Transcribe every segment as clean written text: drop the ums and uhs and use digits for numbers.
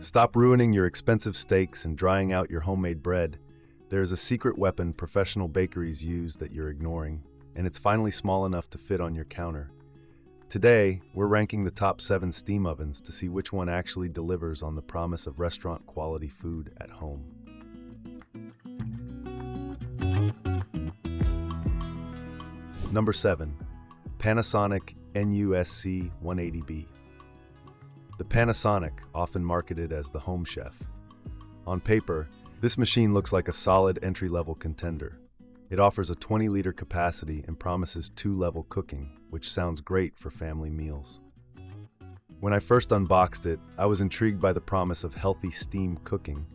Stop ruining your expensive steaks and drying out your homemade bread. There is a secret weapon professional bakeries use that you're ignoring, and it's finally small enough to fit on your counter. Today, we're ranking the top 7 steam ovens to see which one actually delivers on the promise of restaurant-quality food at home. Number 7. Panasonic NUSC 180B. The Panasonic, often marketed as the home chef. On paper, this machine looks like a solid entry-level contender. It offers a 20-liter capacity and promises 2-level cooking, which sounds great for family meals. When I first unboxed it, I was intrigued by the promise of healthy steam cooking,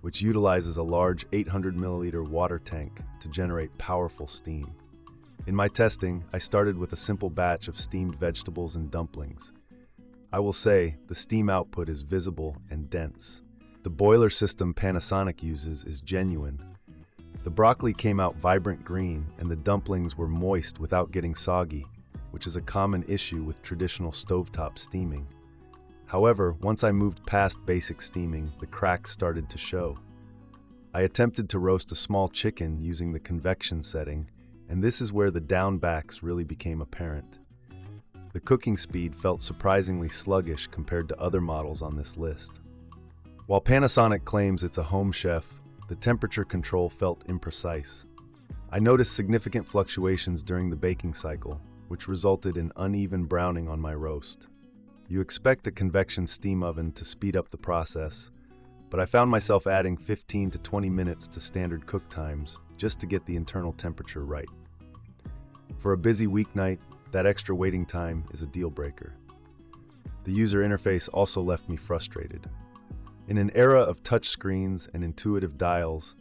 which utilizes a large 800 milliliter water tank to generate powerful steam. In my testing, I started with a simple batch of steamed vegetables and dumplings. I will say, the steam output is visible and dense. The boiler system Panasonic uses is genuine. The broccoli came out vibrant green, and the dumplings were moist without getting soggy, which is a common issue with traditional stovetop steaming. However, once I moved past basic steaming, the cracks started to show. I attempted to roast a small chicken using the convection setting, and this is where the downbacks really became apparent. The cooking speed felt surprisingly sluggish compared to other models on this list. While Panasonic claims it's a home chef, the temperature control felt imprecise. I noticed significant fluctuations during the baking cycle, which resulted in uneven browning on my roast. You expect a convection steam oven to speed up the process, but I found myself adding 15 to 20 minutes to standard cook times just to get the internal temperature right. For a busy weeknight, that extra waiting time is a deal breaker. The user interface also left me frustrated. In an era of touchscreens and intuitive dials,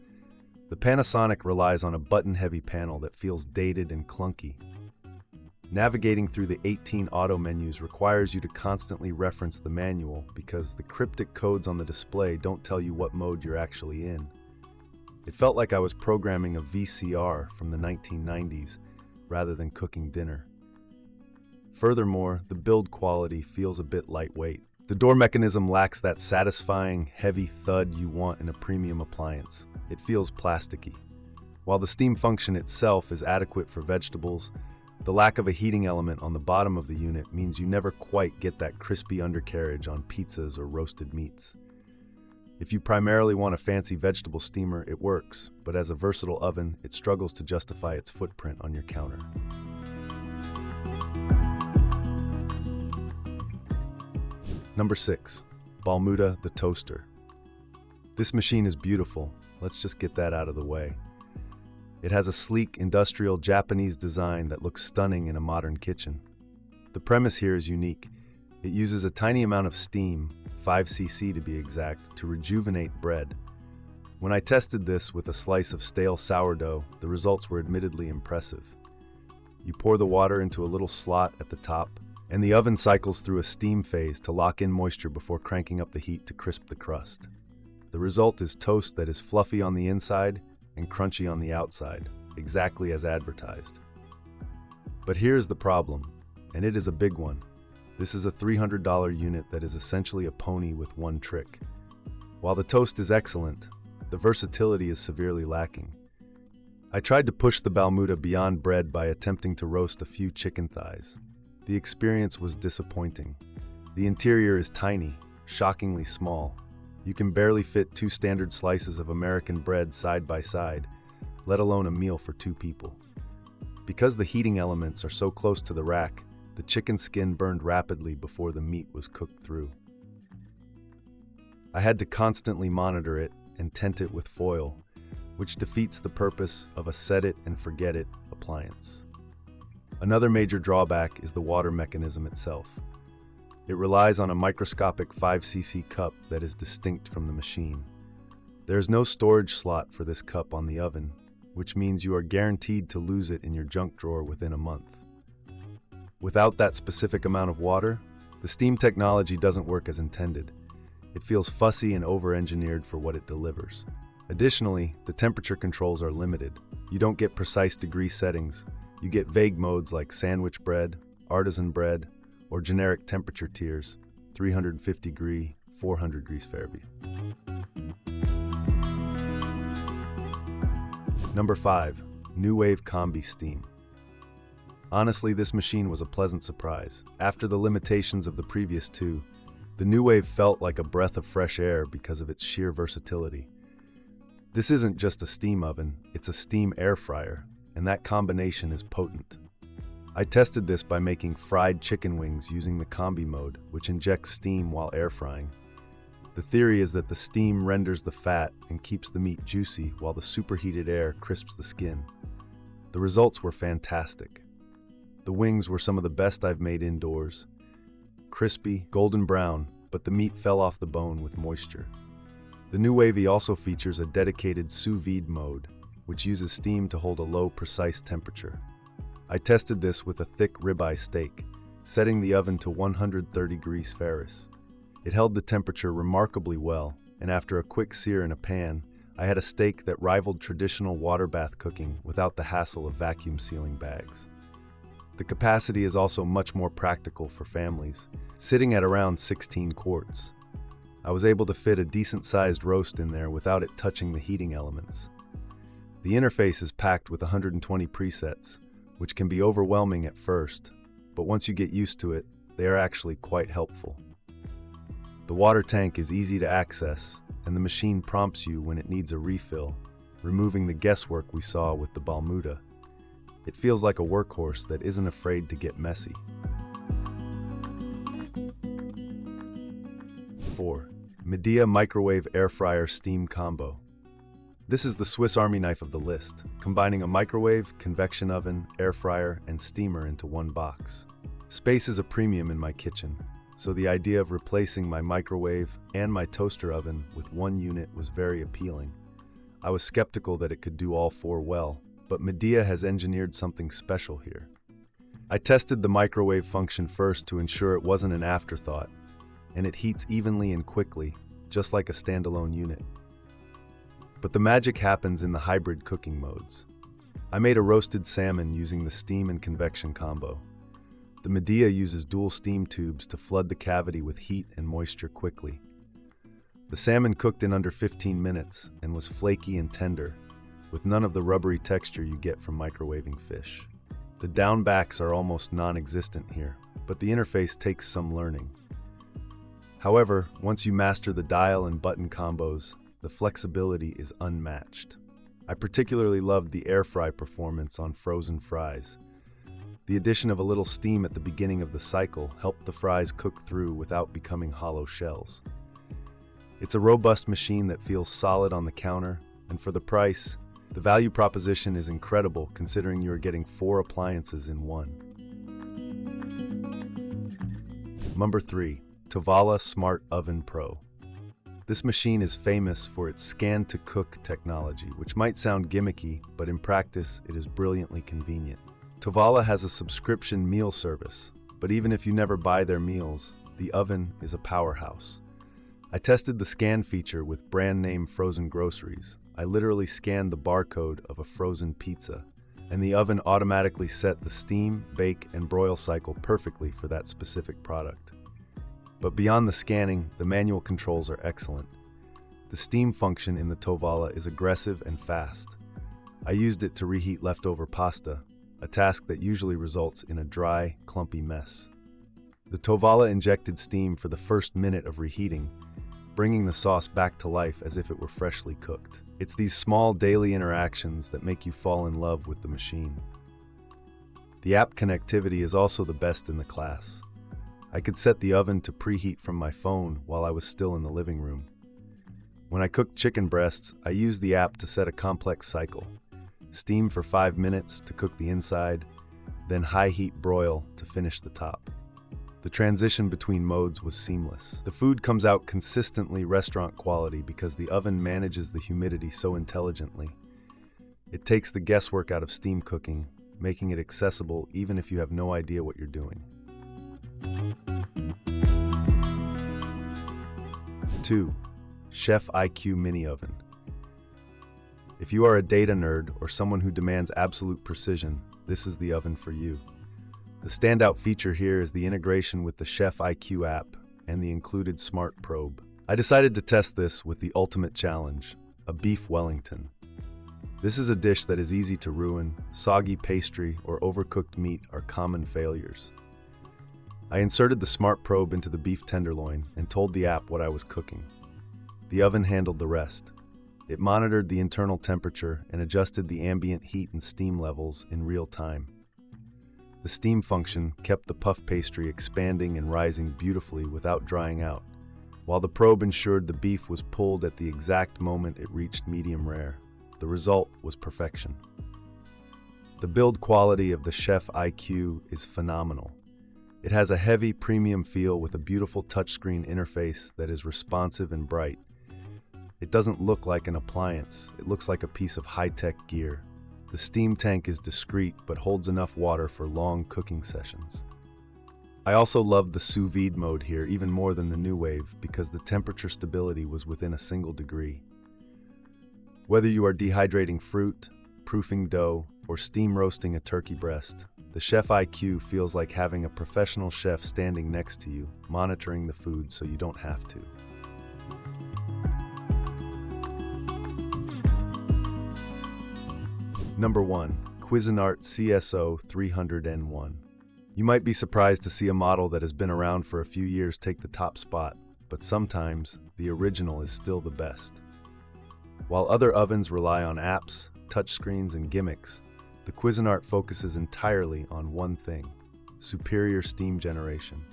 the Panasonic relies on a button-heavy panel that feels dated and clunky. Navigating through the 18 auto menus requires you to constantly reference the manual because the cryptic codes on the display don't tell you what mode you're actually in. It felt like I was programming a VCR from the 1990s rather than cooking dinner. Furthermore, the build quality feels a bit lightweight. The door mechanism lacks that satisfying, heavy thud you want in a premium appliance. It feels plasticky. While the steam function itself is adequate for vegetables, the lack of a heating element on the bottom of the unit means you never quite get that crispy undercarriage on pizzas or roasted meats. If you primarily want a fancy vegetable steamer, it works, but as a versatile oven, it struggles to justify its footprint on your counter. Number 6. Balmuda the Toaster. This machine is beautiful. Let's just get that out of the way. It has a sleek, industrial Japanese design that looks stunning in a modern kitchen. The premise here is unique. It uses a tiny amount of steam, 5 cc to be exact, to rejuvenate bread. When I tested this with a slice of stale sourdough, the results were admittedly impressive. You pour the water into a little slot at the top, and the oven cycles through a steam phase to lock in moisture before cranking up the heat to crisp the crust. The result is toast that is fluffy on the inside and crunchy on the outside, exactly as advertised. But here's the problem, and it is a big one. This is a $300 unit that is essentially a pony with one trick. While the toast is excellent, the versatility is severely lacking. I tried to push the Balmuda beyond bread by attempting to roast a few chicken thighs. The experience was disappointing. The interior is tiny, shockingly small. You can barely fit 2 standard slices of American bread side by side, let alone a meal for 2 people. Because the heating elements are so close to the rack, the chicken skin burned rapidly before the meat was cooked through. I had to constantly monitor it and tent it with foil, which defeats the purpose of a set-it-and-forget-it appliance. Another major drawback is the water mechanism itself. It relies on a microscopic 5 cc cup that is distinct from the machine. There is no storage slot for this cup on the oven, which means you are guaranteed to lose it in your junk drawer within a month. Without that specific amount of water, the steam technology doesn't work as intended. It feels fussy and over-engineered for what it delivers. Additionally, the temperature controls are limited. You don't get precise degree settings. You get vague modes like sandwich bread, artisan bread, or generic temperature tiers, 350 degree, 400 degrees Fahrenheit. Number 5. NewWave Combi Steam. Honestly, this machine was a pleasant surprise. After the limitations of the previous two, the NewWave felt like a breath of fresh air because of its sheer versatility. This isn't just a steam oven, it's a steam air fryer, and that combination is potent. I tested this by making fried chicken wings using the Combi mode, which injects steam while air frying. The theory is that the steam renders the fat and keeps the meat juicy while the superheated air crisps the skin. The results were fantastic. The wings were some of the best I've made indoors. Crispy, golden brown, but the meat fell off the bone with moisture. The NewWave also features a dedicated sous vide mode, which uses steam to hold a low, precise temperature. I tested this with a thick ribeye steak, setting the oven to 130 degrees Fahrenheit. It held the temperature remarkably well, and after a quick sear in a pan, I had a steak that rivaled traditional water bath cooking without the hassle of vacuum sealing bags. The capacity is also much more practical for families, sitting at around 16 quarts. I was able to fit a decent-sized roast in there without it touching the heating elements. The interface is packed with 120 presets, which can be overwhelming at first, but once you get used to it, they are actually quite helpful. The water tank is easy to access, and the machine prompts you when it needs a refill, removing the guesswork we saw with the Balmuda. It feels like a workhorse that isn't afraid to get messy. 4. Midea Microwave Air Fryer Steam Combo. This is the Swiss Army knife of the list, combining a microwave, convection oven, air fryer, and steamer into one box. Space is a premium in my kitchen, so the idea of replacing my microwave and my toaster oven with one unit was very appealing. I was skeptical that it could do all four well, but Midea has engineered something special here. I tested the microwave function first to ensure it wasn't an afterthought, and it heats evenly and quickly, just like a standalone unit. But the magic happens in the hybrid cooking modes. I made a roasted salmon using the steam and convection combo. The Midea uses dual steam tubes to flood the cavity with heat and moisture quickly. The salmon cooked in under 15 minutes and was flaky and tender, with none of the rubbery texture you get from microwaving fish. The downbacks are almost non-existent here, but the interface takes some learning. However, once you master the dial and button combos, the flexibility is unmatched. I particularly loved the air fry performance on frozen fries. The addition of a little steam at the beginning of the cycle helped the fries cook through without becoming hollow shells. It's a robust machine that feels solid on the counter, and for the price, the value proposition is incredible considering you are getting 4 appliances in one. Number 3. Tovala Smart Oven Pro. This machine is famous for its scan-to-cook technology, which might sound gimmicky, but in practice, it is brilliantly convenient. Tovala has a subscription meal service, but even if you never buy their meals, the oven is a powerhouse. I tested the scan feature with brand-name frozen groceries. I literally scanned the barcode of a frozen pizza, and the oven automatically set the steam, bake, and broil cycle perfectly for that specific product. But beyond the scanning, the manual controls are excellent. The steam function in the Tovala is aggressive and fast. I used it to reheat leftover pasta, a task that usually results in a dry, clumpy mess. The Tovala injected steam for the first minute of reheating, bringing the sauce back to life as if it were freshly cooked. It's these small daily interactions that make you fall in love with the machine. The app connectivity is also the best in the class. I could set the oven to preheat from my phone while I was still in the living room. When I cooked chicken breasts, I used the app to set a complex cycle. Steam for 5 minutes to cook the inside, then high heat broil to finish the top. The transition between modes was seamless. The food comes out consistently restaurant quality because the oven manages the humidity so intelligently. It takes the guesswork out of steam cooking, making it accessible even if you have no idea what you're doing. 2. Chef IQ Mini Oven. If you are a data nerd or someone who demands absolute precision, this is the oven for you. The standout feature here is the integration with the Chef IQ app and the included smart probe. I decided to test this with the ultimate challenge, a beef Wellington. This is a dish that is easy to ruin. Soggy pastry or overcooked meat are common failures. I inserted the smart probe into the beef tenderloin and told the app what I was cooking. The oven handled the rest. It monitored the internal temperature and adjusted the ambient heat and steam levels in real time. The steam function kept the puff pastry expanding and rising beautifully without drying out, while the probe ensured the beef was pulled at the exact moment it reached medium rare. The result was perfection. The build quality of the Chef IQ is phenomenal. It has a heavy, premium feel with a beautiful touchscreen interface that is responsive and bright. It doesn't look like an appliance, it looks like a piece of high-tech gear. The steam tank is discreet but holds enough water for long cooking sessions. I also love the sous vide mode here even more than the New Wave because the temperature stability was within a single degree. Whether you are dehydrating fruit, proofing dough, or steam roasting a turkey breast, the Chef IQ feels like having a professional chef standing next to you, monitoring the food so you don't have to. Number 1. Cuisinart CSO 300N1. You might be surprised to see a model that has been around for a few years take the top spot, but sometimes the original is still the best. While other ovens rely on apps, touchscreens, and gimmicks, the Cuisinart focuses entirely on one thing: superior steam generation.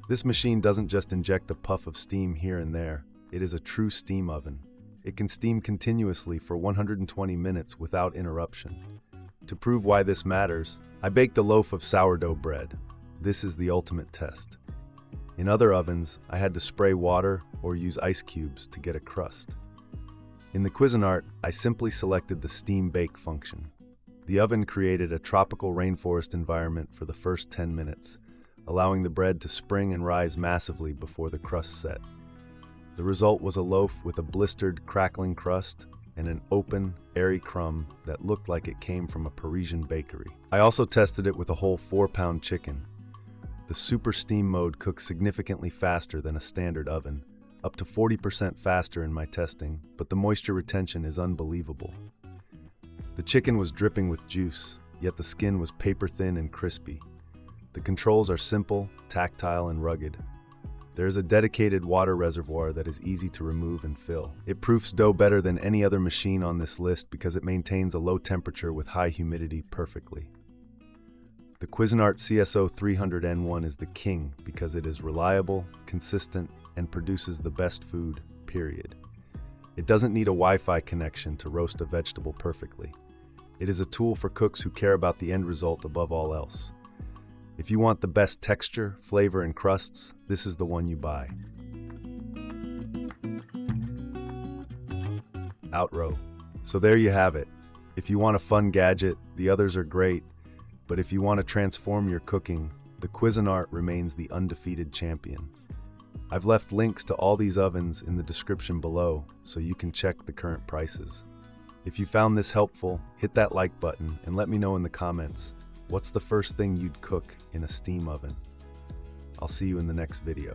This machine doesn't just inject a puff of steam here and there, it is a true steam oven. It can steam continuously for 120 minutes without interruption. To prove why this matters, I baked a loaf of sourdough bread. This is the ultimate test. In other ovens, I had to spray water or use ice cubes to get a crust. In the Cuisinart, I simply selected the steam bake function. The oven created a tropical rainforest environment for the first 10 minutes, allowing the bread to spring and rise massively before the crust set. The result was a loaf with a blistered, crackling crust and an open, airy crumb that looked like it came from a Parisian bakery. I also tested it with a whole 4-pound chicken. The super steam mode cooks significantly faster than a standard oven, up to 40% faster in my testing, but the moisture retention is unbelievable. The chicken was dripping with juice, yet the skin was paper thin and crispy. The controls are simple, tactile, and rugged. There is a dedicated water reservoir that is easy to remove and fill. It proofs dough better than any other machine on this list because it maintains a low temperature with high humidity perfectly. The Cuisinart CSO 300N1 is the king because it is reliable, consistent, and produces the best food, period. It doesn't need a Wi-Fi connection to roast a vegetable perfectly. It is a tool for cooks who care about the end result above all else. If you want the best texture, flavor, and crusts, this is the one you buy. Outrow. So there you have it. If you want a fun gadget, the others are great, but if you want to transform your cooking, the Cuisinart remains the undefeated champion. I've left links to all these ovens in the description below so you can check the current prices. If you found this helpful, hit that like button and let me know in the comments. What's the first thing you'd cook in a steam oven? I'll see you in the next video.